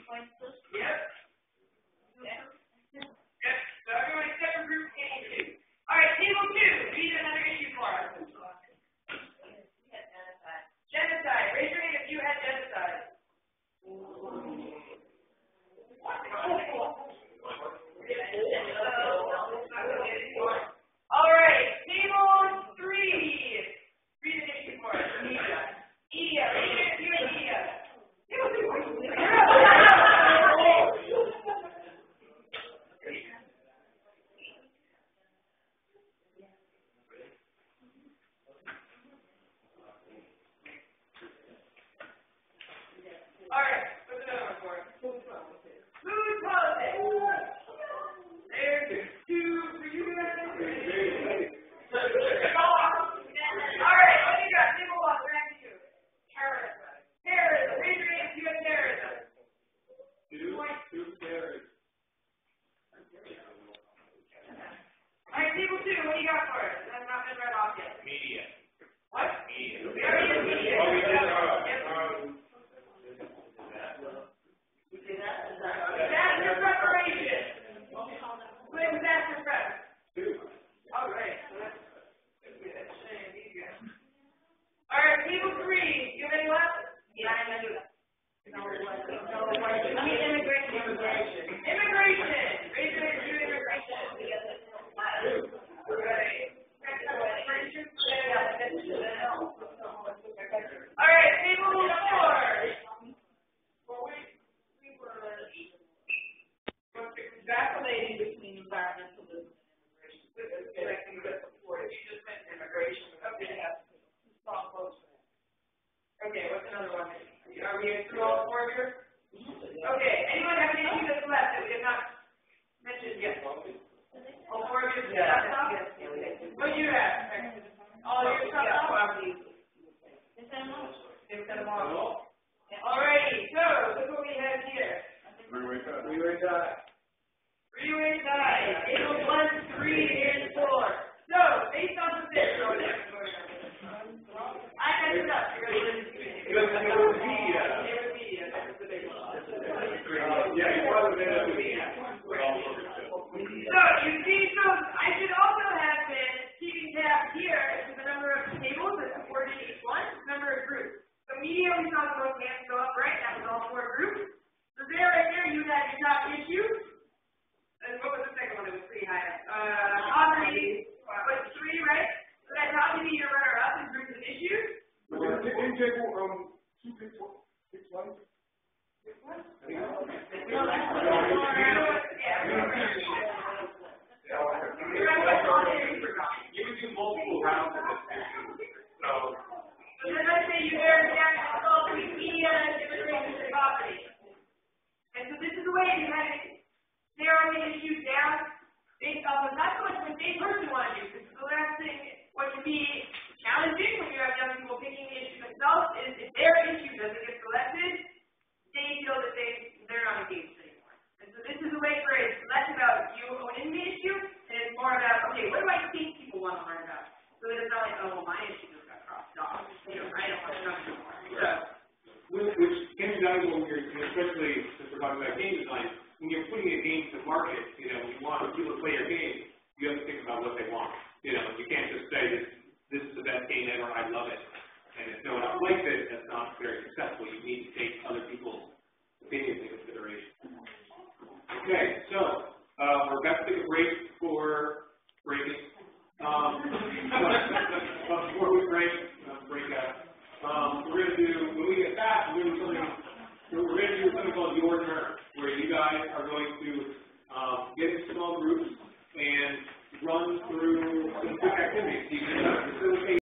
Yep. Yep. So everyone except for group A and 2. All right, table 2. Read another issue for us. Genocide. Raise your hand if you had genocide. All right, table 3. Read an issue for us. Media. Raise your hand if you had media. All right, what's another one for us? Food politics. There's 2 for you guys. All right, what do you got? Table 1, back to you. Terrorism. Raise your hand if you have terrorism. 2 terrorists. All right, table 2, what do you got for us? That's not been read off yet. Media. What? Media. We already did media. Oh, we did. Disaster preparation. What is disaster prep? 2. All right. All right, table 3. You have any left? Yeah, I'm going to do that. Immigration. Raise your hand if you have immigration. All right, table 4. Vacillating between environmentalism and immigration. You just meant immigration. Okay, strong votes for that. Okay, what's another one? Are we through all 4 here? Okay, anyone have any issue that's left that we have not mentioned yet? All 4 of you? Yeah. What do you have? All your stuff? Alrighty, so look what we have here. Freeway tie. Freeway tie. Table 1, 3, and 4. So, based on the fifth, I messed it up. You're going to listen to it. It was media. Yeah, you wasn't in the media. So, you see, I should also have been keeping tabs here to the number of tables that supported each one, number of groups. So, media, we saw the most hands go up, right? That was all 4 groups. So, right there, you had your top issue. And what was the second one? It was pretty high. Poverty was 3, right? So, that probably be your runner-up in groups of issues. Didn't table 2 pick 1? You would do multiple rounds of this. So let's say you narrow down to solve media and immigration and poverty. And so this is the way you had to narrow the issues down based off of not so much what they personally want to do, because the last thing what can be challenging when you have young people picking the issue themselves is if their issue doesn't get selected, they feel that they're not engaged anymore. And so this is a way for it's less about you owning the issue, and it's more about, okay, what do I think people want to learn about? So that it's not like, oh, well, my issue just got crossed off. You know, I don't want to know anymore. So, which can be valuable when you're, especially since we're talking about game design, when you're putting a game to market, when you want people to play your game, you have to think about what they want. You can't just say this is the best game ever, I love it. And if no one else likes it, that's not very successful. You need to take other people's opinions into consideration. Okay, so we're about to take a break for breaking. Before we break out, we're going to do, when we get back, we're going to do something called Your Turn, where you guys are going to